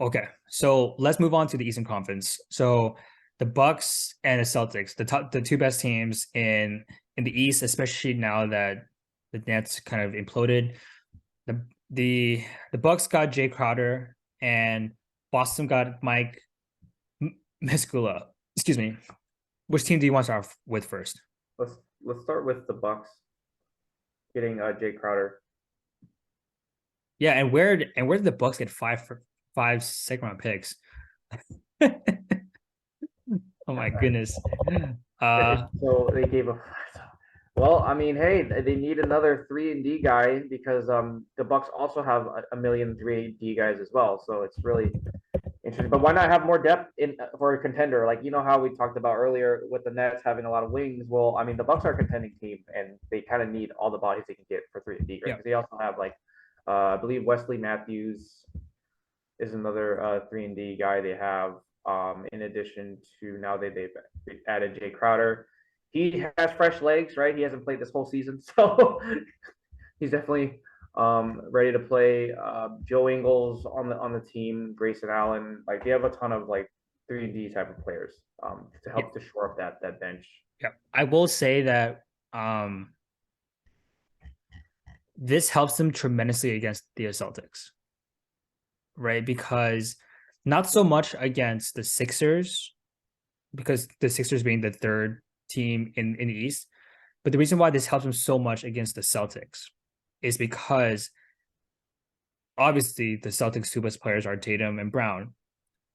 Okay, so let's move on to the Eastern Conference. So the Bucks and the Celtics, the two best teams in the East, especially now that the Nets kind of imploded. The the the Bucks got Jae Crowder and Boston got Mike Muscala. Excuse me. Which team do you want to start off with first? Let's start with the Bucks getting Jae Crowder. Yeah, and where did the Bucks get five second round picks? Oh my goodness. Uh So they gave a well, I mean, hey, they need another 3 and D guy because the Bucks also have a million 3 and D guys as well. So it's really interesting. But why not have more depth in for a contender? Like you know how we talked about earlier with the Nets having a lot of wings. Well, I mean, the Bucks are a contending team, and they kind of need all the bodies they can get for 3 and D, right? yeah. Because they also have like I believe Wesley Matthews is another 3 and D guy they have. In addition to now they've added Jae Crowder. He has fresh legs, right? He hasn't played this whole season, so he's definitely ready to play. Joe Ingles on the team, Grayson Allen, like they have a ton of like 3 and D type of players to Yeah. help to shore up that bench. Yeah. I will say that this helps them tremendously against the Celtics, right? Because not so much against the Sixers, because the Sixers being the third team in the East. But the reason why this helps them so much against the Celtics is because obviously the Celtics' two best players are Tatum and Brown,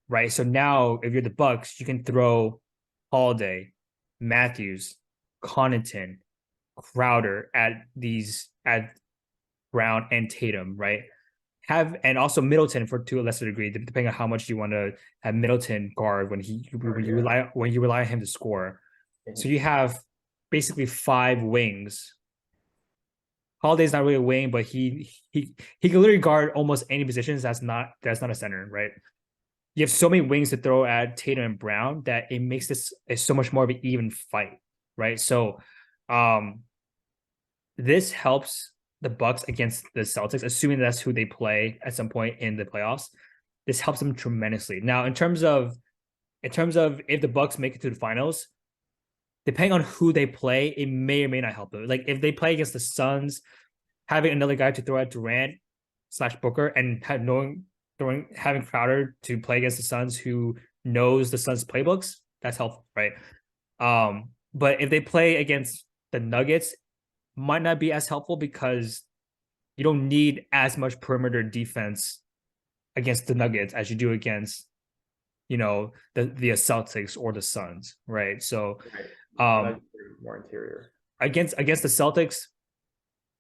right? So now if you're the Bucks, you can throw Holiday, Matthews, Connaughton, Crowder at Brown and Tatum, right? Have and also Middleton for to a lesser degree, depending on how much you want to have Middleton guard Yeah. when you rely on him to score. So you have basically five wings. Holiday's not really a wing, but he can literally guard almost any positions that's not a center, right? You have so many wings to throw at Tatum and Brown that it makes this so much more of an even fight, right? So um this helps the Bucks against the Celtics, assuming that's who they play at some point in the playoffs. This helps them tremendously. Now, in terms of if the Bucks make it to the finals, depending on who they play, it may or may not help them. Like if they play against the Suns, having another guy to throw at Durant slash Booker and having Crowder to play against the Suns who knows the Suns playbooks, that's helpful, right? But if they play against the Nuggets, might not be as helpful because you don't need as much perimeter defense against the Nuggets as you do against the Celtics or the Suns, right? So Right. um Nuggets are more interior. against the Celtics,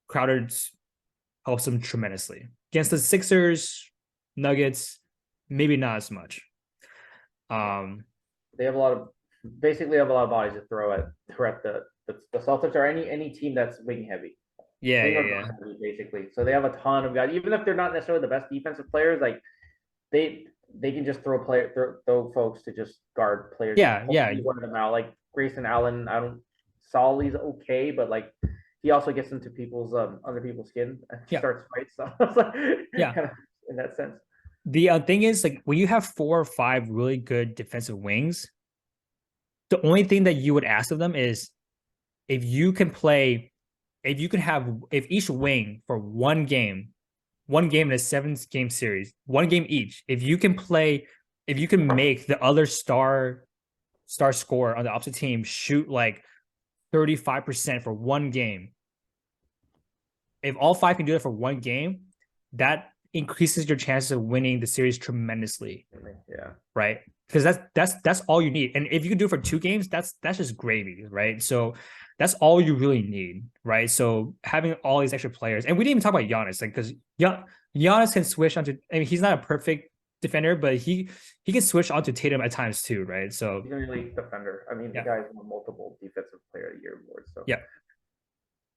Crowder helps them tremendously. Against the Sixers, Nuggets, maybe not as much. Yeah. Um They have a lot of basically have a lot of bodies to throw at the Celtics or any team that's wing heavy. yeah, Wing yeah, or yeah. guard heavy, basically. So they have a ton of guys, even if they're not necessarily the best defensive players. Like they can just throw folks to just guard players and Yeah, yeah, hopefully one of them out. Like Grayson Allen, I don't Solly's okay, but like he also gets into people's other people's skin and yeah, starts fights. So it's like yeah. kind of in that sense. The thing is, like, when you have four or five really good defensive wings, the only thing that you would ask of them is if you can play, if each wing for one game in a 7 game series, one game each, if you can make the other star scorer on the opposite team shoot like 35% for one game, if all five can do that for one game, that increases your chances of winning the series tremendously, Yeah. right? Because that's all you need. And if you can do it for 2 games, that's just gravy, right? So that's all you really need, right? So having all these extra players, and we didn't even talk about Giannis, like because Giannis can switch onto. I mean, he's not a perfect defender, but he can switch onto Tatum at times too, right? So He's a really defender. I mean, the yeah, guy's won multiple defensive player of the year awards. So yeah.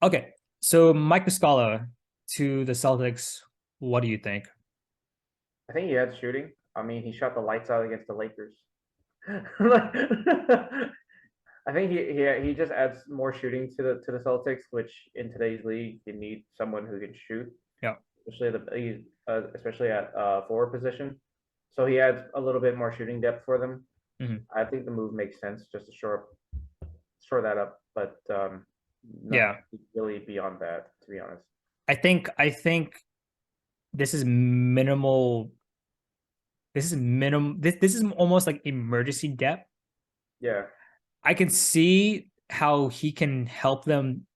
Okay, so Mike Muscala to the Celtics. What do you think? I think he had shooting. I mean, he shot the lights out against the Lakers. I think he just adds more shooting to the Celtics, which in today's league you need someone who can shoot, Yeah, especially at forward position. So he adds a little bit more shooting depth for them. Mhm. I think the move makes sense just to shore that up, but Yeah, nothing really beyond that, to be honest. I think this is minimal. This is almost like emergency depth. Yeah, I can see how he can help them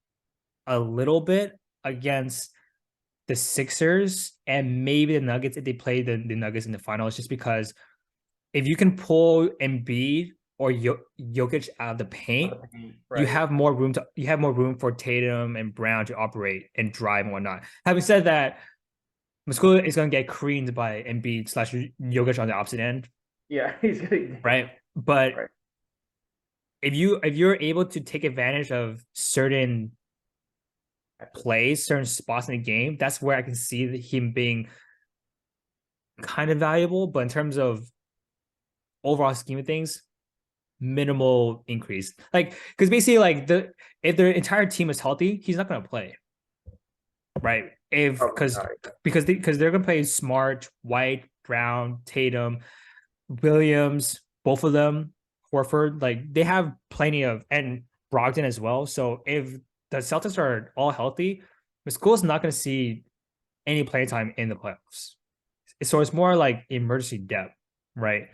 a little bit against the Sixers and maybe the Nuggets if they play the Nuggets in the finals, just because if you can pull Embiid or Jokic out of the paint, right. you have more room for Tatum and Brown to operate and drive and whatnot. Having said that, Muscala is going to get creamed by Embiid slash Jokic on the opposite end, Yeah, he's gonna right? But right. if you're able to take advantage of certain plays, certain spots in the game, that's where I can see him being kind of valuable. But in terms of overall scheme of things, minimal increase. Like, because basically, like if their entire team is healthy, he's not going to play, right? If Probably not. because they're going to play Smart, White, Brown, Tatum, Williams, both of them, Horford. Like they have plenty of and Brogdon as well. So if the Celtics are all healthy, Muscala's not going to see any playtime in the playoffs. So it's more like emergency depth, right?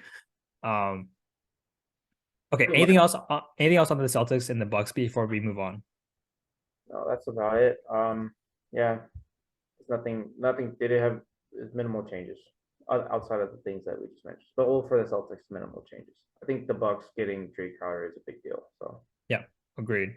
Um, okay. Pretty much. Anything else on the Celtics and the Bucks before we move on? No, that's about it. Yeah, it's nothing. They did have minimal changes outside of the things that we just mentioned. But all for the Celtics, minimal changes. I think the Bucks getting Jae Crowder is a big deal. So Yeah, agreed.